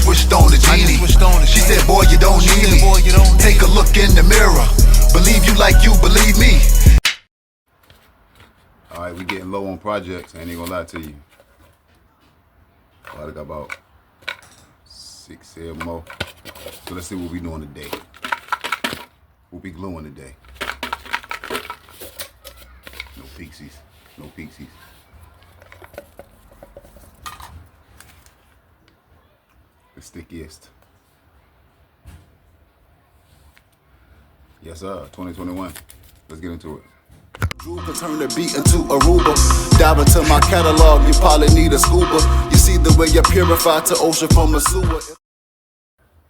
switched on the genie. She said, boy, you don't need me. Take a look in the mirror. Believe you like you believe me. Alright, we getting low on projects. I ain't gonna lie to you. I got about 6, 7 more. So let's see what we doing today. We'll be gluing today. No pixies. No pixies. The stickiest. Yes, sir. 2021. Let's get into it. Drew can turn the beat into Aruba. Dive into my catalog, you probably need a scuba. You see the way you purify to ocean from a sewer.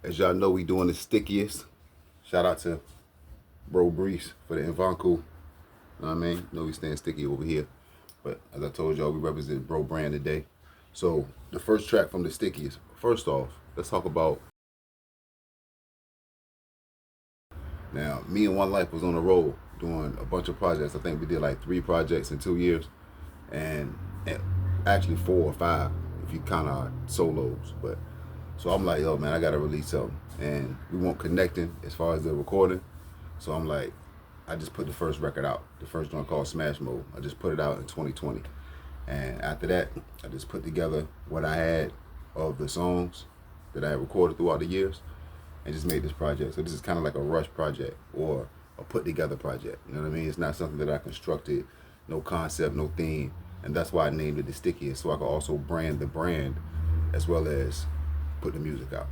As y'all know, we doing the stickiest. Shout out to Bro Breeze for the Invanku. Know what I mean? You know we staying sticky over here. But as I told y'all, we represent Bro Brand today. So the first track from the stickiest. First off, let's talk about. Now, me and One Life was on the road doing a bunch of projects. I think we did like 3 projects in 2 years. And actually 4 or 5 if you count our solos. But so I'm like, yo man, I gotta release something. And we weren't connecting as far as the recording. So I'm like, I just put the first record out. The first one called Smash Mode. I just put it out in 2020. And after that, I just put together what I had of the songs that I had recorded throughout the years and just made this project. So this is kind of like a rush project or a put together project. You know what I mean? It's not something that I constructed, no concept, no theme. And that's why I named it the Stickiest, so I could also brand the brand as well as put the music out.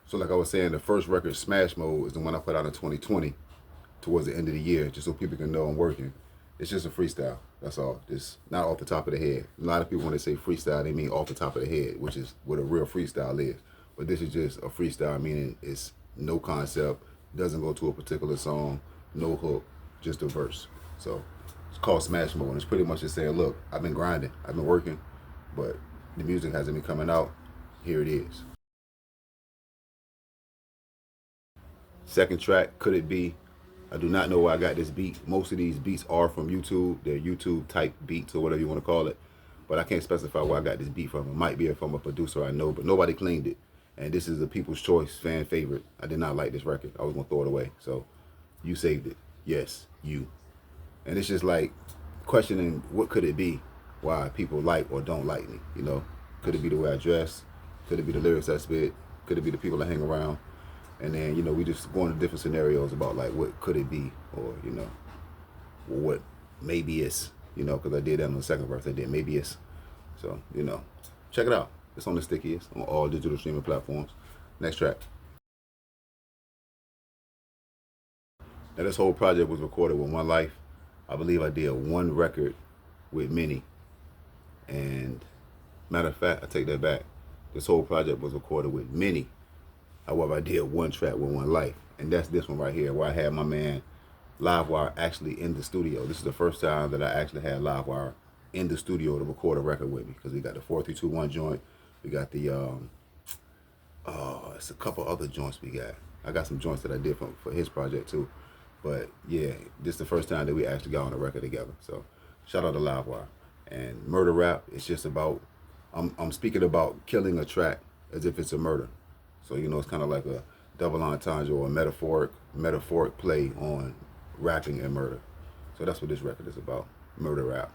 So like I was saying, the first record, Smash Mode, is the one I put out in 2020 towards the end of the year, just so people can know I'm working. It's just a freestyle, that's all. Just not off the top of the head. A lot of people, when they say freestyle, they mean off the top of the head, which is what a real freestyle is. But this is just a freestyle, meaning it's no concept, doesn't go to a particular song, no hook, just a verse. So it's called Smash Mode, and it's pretty much just saying, look, I've been grinding, I've been working, but the music hasn't been coming out. Here it is. Second track, Could It Be? I do not know where I got this beat. Most of these beats are from YouTube. They're YouTube type beats or whatever you want to call it. But I can't specify where I got this beat from. It might be from a producer I know, but nobody cleaned it. And this is a People's Choice fan favorite. I did not like this record. I was going to throw it away. So you saved it. Yes, you. And it's just like questioning what could it be, why people like or don't like me, you know? Could it be the way I dress? Could it be the lyrics I spit? Could it be the people I hang around? And then, you know, we just go into different scenarios about like what could it be, or, you know, what maybe it's, you know, because I did that on the second verse. I did maybe it's. So, you know, check it out. It's on the Stickiest on all digital streaming platforms. Next track. Now this whole project was recorded with One Life. I believe I did 1 record with Many. And matter of fact, I take that back. This whole project was recorded with Many. However, I did 1 track with One Life, and that's this one right here, where I had my man Livewire actually in the studio. This is the first time that I actually had Livewire in the studio to record a record with me, because we got the 4-3-2-1 joint, we got the it's a couple other joints we got. I got some joints that I did for his project too, but yeah, this is the first time that we actually got on a record together. So shout out to Livewire. And Murder Rap, it's just about I'm speaking about killing a track as if it's a murder. So, you know, it's kind of like a double entendre or a metaphoric play on rapping and murder. So that's what this record is about, Murder Rap.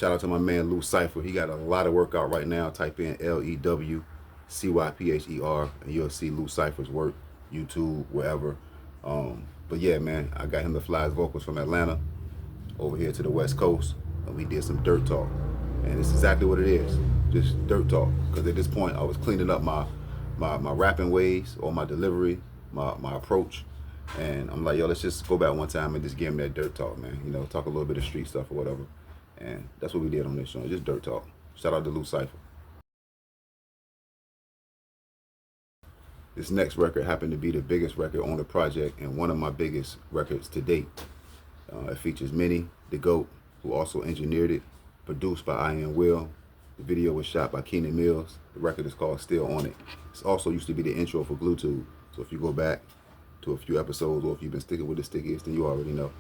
Shout out to my man Lou Cypher. He got a lot of work out right now. Type in LEWCYPHER and you'll see Lou Cypher's work, YouTube, wherever. But yeah, man, I got him to fly his vocals from Atlanta over here to the West Coast, and we did some dirt talk. And it's exactly what it is. Just dirt talk, because at this point I was cleaning up my rapping ways, or my delivery, my approach, and I'm like, yo, let's just go back one time and just give him that dirt talk, man. You know, talk a little bit of street stuff or whatever, and that's what we did on this show, just dirt talk. Shout out to Lou Cypher. This next record happened to be the biggest record on the project and one of my biggest records to date. It features Minnie, the GOAT, who also engineered it, produced by Ian Will. The video was shot by Keenan Mills. The record is called Still On It. This also used to be the intro for Bluetooth. So if you go back to a few episodes, or if you've been sticking with the Stickiest, then you already know.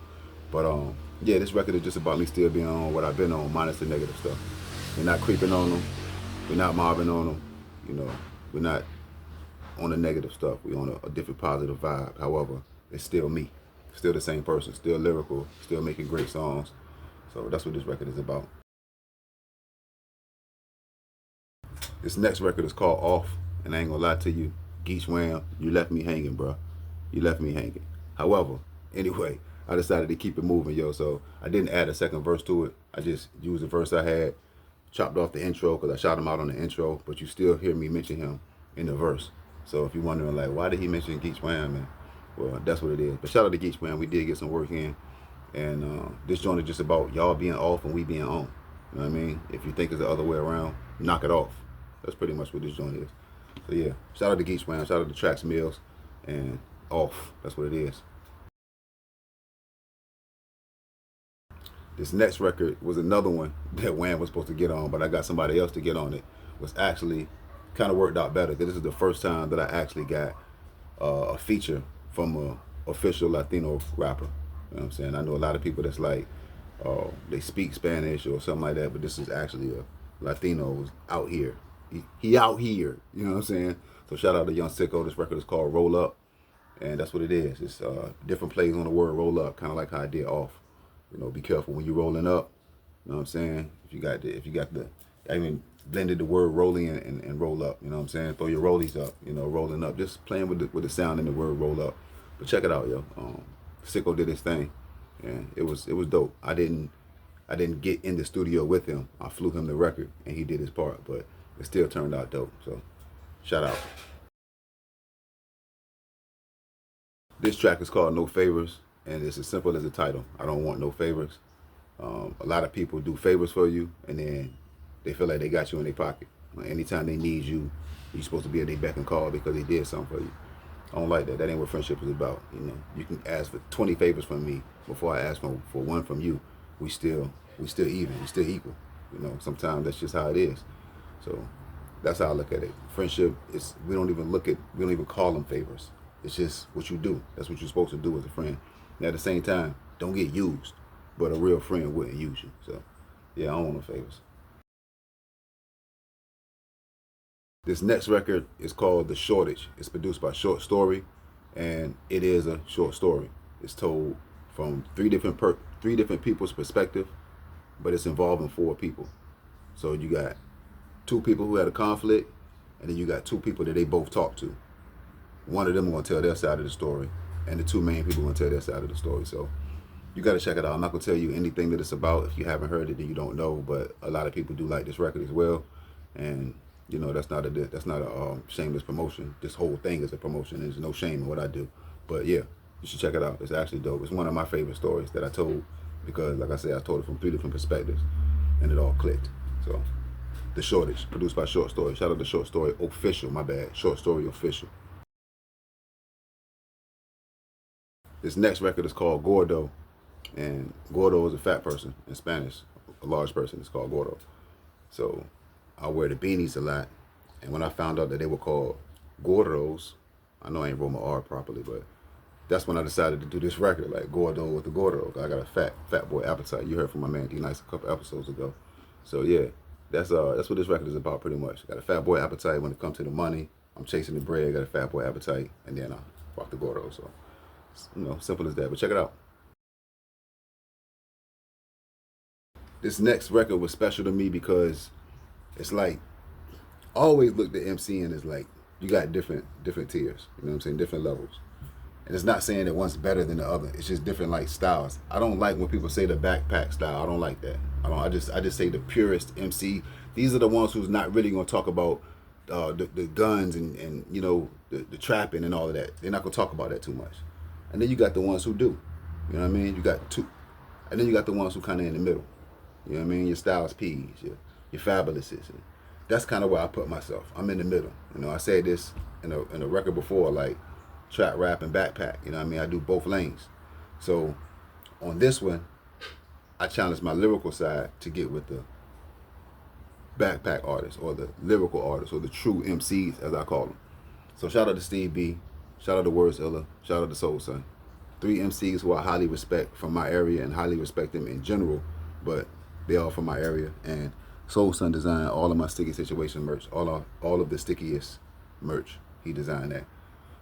But yeah, this record is just about me still being on what I've been on, minus the negative stuff. We're not creeping on them. We're not mobbing on them. You know, we're not on the negative stuff. We're on a different positive vibe. However, it's still me. Still the same person. Still lyrical. Still making great songs. So that's what this record is about. This next record is called Off. And I ain't gonna lie to you, Geech Wham, you left me hanging, bro. You left me hanging. However, anyway, I decided to keep it moving, yo. So I didn't add a second verse to it. I just used the verse I had, chopped off the intro because I shot him out on the intro, but you still hear me mention him in the verse. So if you're wondering, like, why did he mention Geech Wham, man? Well, that's what it is. But shout out to Geech Wham. We did get some work in. And this joint is just about y'all being off and we being on. You know what I mean? If you think it's the other way around, knock it off. That's pretty much what this joint is. So yeah, shout out to Geech Wham, shout out to Trax Mills, and Off. That's what it is. This next record was another one that Wham was supposed to get on, but I got somebody else to get on it. Was actually kind of worked out better because this is the first time that I actually got a feature from a official Latino rapper. You know what I'm saying? I know a lot of people that's like, they speak Spanish or something like that, but this is actually a Latino who's out here. He out here, you know what I'm saying? So shout out to Young Sicko. This record is called Roll Up, and that's what it is. It's different plays on the word roll up, kind of like how I did Off. You know, be careful when you're rolling up. You know what I'm saying? If you got the, I even blended the word rolling and roll up. You know what I'm saying? Throw your rollies up. You know, rolling up. Just playing with the sound in the word roll up. But check it out, yo. Sicko did his thing, and it was dope. I didn't get in the studio with him. I flew him the record, and he did his part. But it still turned out dope. So shout out. This track is called No Favors, and it's as simple as the title. I don't want no favors. A lot of people do favors for you, and then they feel like they got you in their pocket. Like anytime they need you, you're supposed to be at their beck and call because they did something for you. I don't like that. That ain't what friendship is about. You know, you can ask for 20 favors from me before I ask for one from you. We still even. We still equal. You know, sometimes that's just how it is. So that's how I look at it. Friendship is, we don't even call them favors. It's just what you do. That's what you're supposed to do as a friend. And at the same time, don't get used. But a real friend wouldn't use you. So yeah, I don't want no favors. This next record is called The Shortage. It's produced by Short Story, and it is a short story. It's told from three different people's perspective, but it's involving 4 people. So you got 2 people who had a conflict, and then you got 2 people that they both talk to. One of them gonna tell their side of the story, and the 2 main people gonna tell their side of the story. So you gotta check it out. I'm not gonna tell you anything that it's about. If you haven't heard it, then you don't know. But a lot of people do like this record as well, and you know that's not a shameless promotion. This whole thing is a promotion. There's no shame in what I do. But yeah, you should check it out. It's actually dope. It's one of my favorite stories that I told because, like I said, I told it from 3 different perspectives, and it all clicked. So, The Shortage, produced by Short Story. Shout out to Short Story Official. My bad. Short Story Official. This next record is called Gordo, and Gordo is a fat person in Spanish. A large person is called Gordo. So I wear the beanies a lot, and when I found out that they were called Gordos, I know I ain't wrote my R properly, but that's when I decided to do this record, like Gordo with the Gordo. I got a fat boy appetite. You heard from my man D Nice a couple episodes ago. So yeah, that's what this record is about pretty much. Got a fat boy appetite when it comes to the money. I'm chasing the bread, got a fat boy appetite, and then I rock the Gordo. So you know, simple as that. But check it out. This next record was special to me because it's like I always looked at MCing as like you got different tiers. You know what I'm saying? Different levels. And it's not saying that one's better than the other. It's just different like styles. I don't like when people say the backpack style. I don't like that. I just say the purest MC. These are the ones who's not really gonna talk about the guns and you know the trapping and all of that. They're not gonna talk about that too much. And then you got the ones who do. You know what I mean? You got 2. And then you got the ones who kind of in the middle. You know what I mean? Your Styles P's, your Fabulouses. That's kind of where I put myself. I'm in the middle. You know, I said this in a record before, like trap rap and backpack. You know what I mean? I do both lanes. So on this one, I challenged my lyrical side to get with the backpack artists or the lyrical artists or the true MCs as I call them. So shout out to Steve B, shout out to Words Illa, shout out to Soul Son. 3 MCs who I highly respect from my area and highly respect them in general, but they all from my area. And Soul Sun designed all of my Sticky Situation merch, all of the Stickiest merch. He designed that.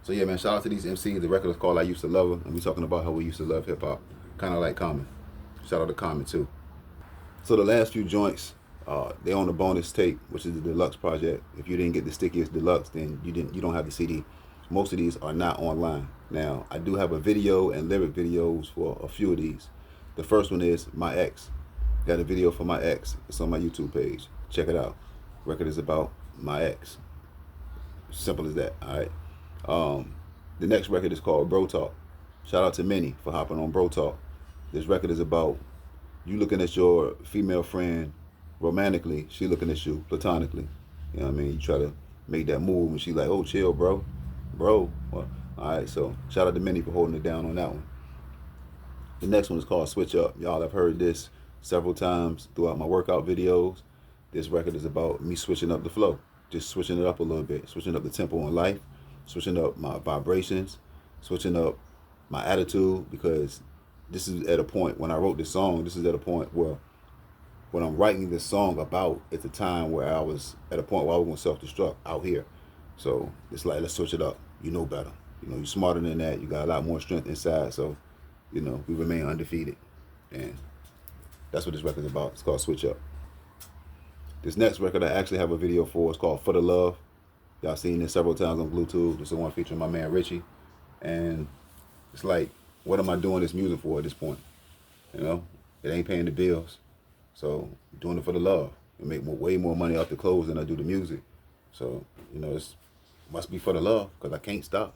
So yeah, man, shout out to these MCs. The record is called I Used to Love Her, and we talking about how we used to love hip hop, kind of like Common. Shout out to Common too. So the last few joints, they on the bonus tape, which is the deluxe project. If you didn't get the Stickiest deluxe, then you don't have the CD. Most of these are not online. Now I do have a video and lyric videos for a few of these. The first one is My Ex. Got a video for My Ex. It's on my YouTube page. Check it out. Record is about my ex. Simple as that. All right. The next record is called Bro Talk. Shout out to Minnie for hopping on Bro Talk. This record is about you looking at your female friend romantically, she looking at you platonically. You know what I mean? You try to make that move and she like, oh, chill, bro. Well, all right, so shout out to Minnie for holding it down on that one. The next one is called Switch Up. Y'all have heard this several times throughout my workout videos. This record is about me switching up the flow, just switching it up a little bit, switching up the tempo in life, switching up my vibrations, switching up my attitude, because this is at a point when I wrote this song, this is at a point where when I'm writing this song about, it's a time where I was at a point where I was going to self-destruct out here. So it's like, let's switch it up. You know better. You know, you're smarter than that. You got a lot more strength inside. So, you know, we remain undefeated. And that's what this record's about. It's called Switch Up. This next record I actually have a video for. It's called For the Love. Y'all seen this several times on Bluetooth. This is the one featuring my man Richie. And it's like, what am I doing this music for at this point? You know, it ain't paying the bills. So I'm doing it for the love. I make way more money off the clothes than I do the music. So, you know, it must be for the love, because I can't stop.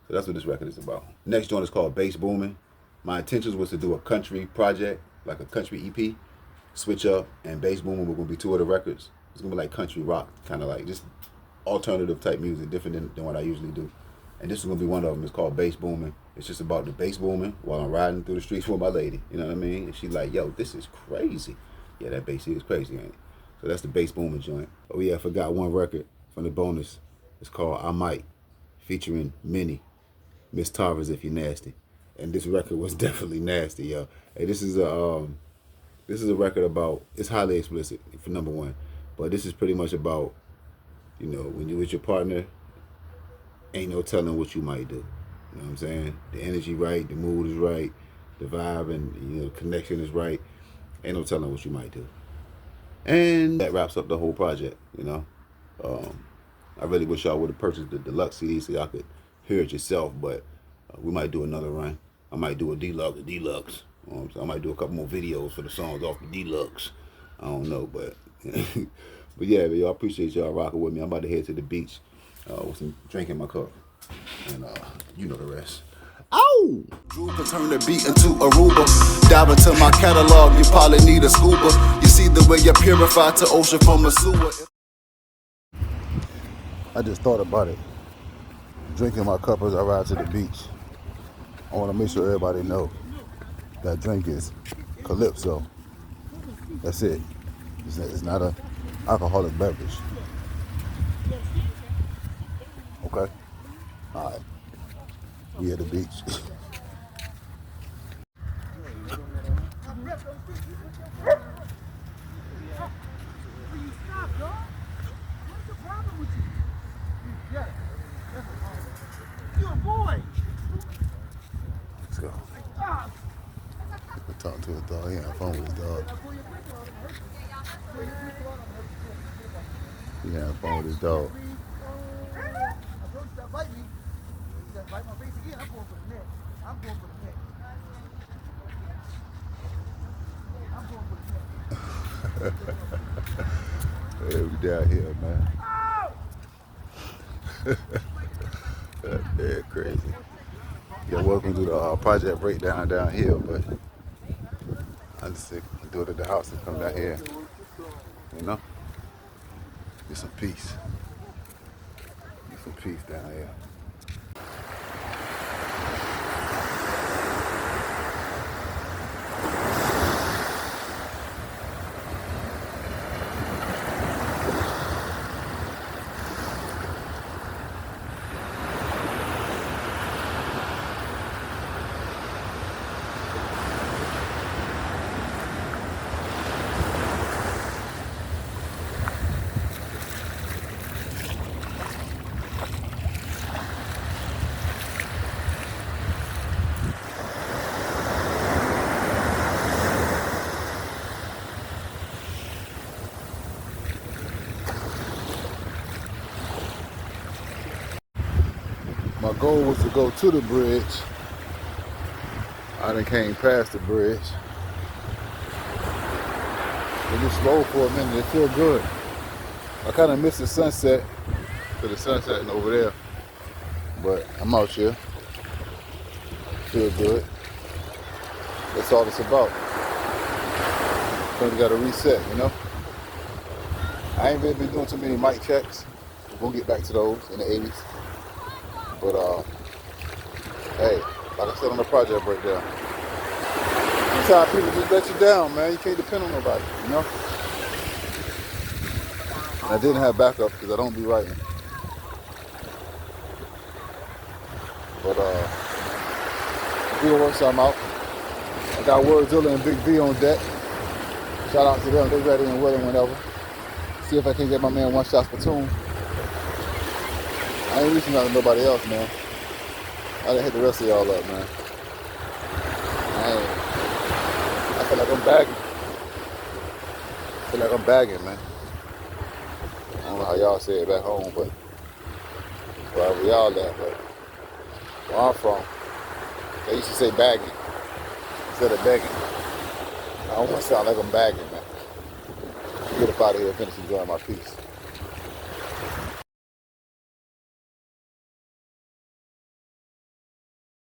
So that's what this record is about. Next joint is called Bass Booming. My intentions was to do a country project, like a country EP. Switch Up and Bass Booming were going to be 2 of the records. It's going to be like country rock, kind of like just alternative type music, different than what I usually do. And this is going to be one of them. It's called Bass Booming. It's just about the bass booming while I'm riding through the streets with my lady. You know what I mean? And she's like, yo, this is crazy. Yeah, that bass is crazy, ain't it? So that's the Bass Booming joint. Oh yeah, I forgot one record from the bonus. It's called I Might, featuring Minnie, Miss Tarvers If You Nasty. And this record was definitely nasty, yo. Hey, this is a record about, it's highly explicit for number one, but this is pretty much about, you know, when you're with your partner, ain't no telling what you might do. You know what I'm saying? The energy right, the mood is right, the vibe and, you know, the connection is right. Ain't no telling what you might do. And that wraps up the whole project, you know. I really wish y'all would have purchased the deluxe CD so y'all could hear it yourself, but we might do another run. I might do a deluxe. You know what I'm saying? I might do a couple more videos for the songs off the deluxe. I don't know, but but yeah, y'all, appreciate y'all rocking with me. I'm about to head to the beach with some drink in my cup, and you know the rest. Ow! Drew can turn the beat into Aruba. Dive into my catalog, you probably need a scuba. You see the way you purify to ocean from a sewer. I just thought about it. Drinking my cup as I ride to the beach. I want to make sure everybody know that drink is Calypso. That's it. It's not an alcoholic beverage. Okay? All right. We at the beach. Let's go. We'll talk to his dog. He on the phone with his dog. He on the phone with his dog. Hey, we down here, man. Yeah, crazy. Yeah, welcome to the project breakdown down here, but I just do it at the house and come down here, you know, get some peace. Get some peace down here. My goal was to go to the bridge. I done came past the bridge. It just slow for a minute. It feel good. I kind of missed the sunset, so the sun's setting over there. But I'm out here. Feel good. That's all it's about. Sometimes you gotta reset, you know? I ain't really been doing too many mic checks. We'll get back to those in the 80s. But hey, like I said on the project breakdown, sometimes people just let you down, man. You can't depend on nobody, you know? And I didn't have backup because I don't be writing. But we gonna work something out. I got Wordzilla and Big V on deck. Shout out to them. They ready and willing whenever. See if I can get my man One Shot Platoon. I ain't reaching out to nobody else, man. I done hit the rest of y'all up, man. I feel like I'm bagging. Man. I don't know how y'all say it back home, but wherever y'all at, but where I'm from, they used to say bagging instead of begging. I don't want to sound like I'm bagging, man. Get up out of here and finish enjoying my piece.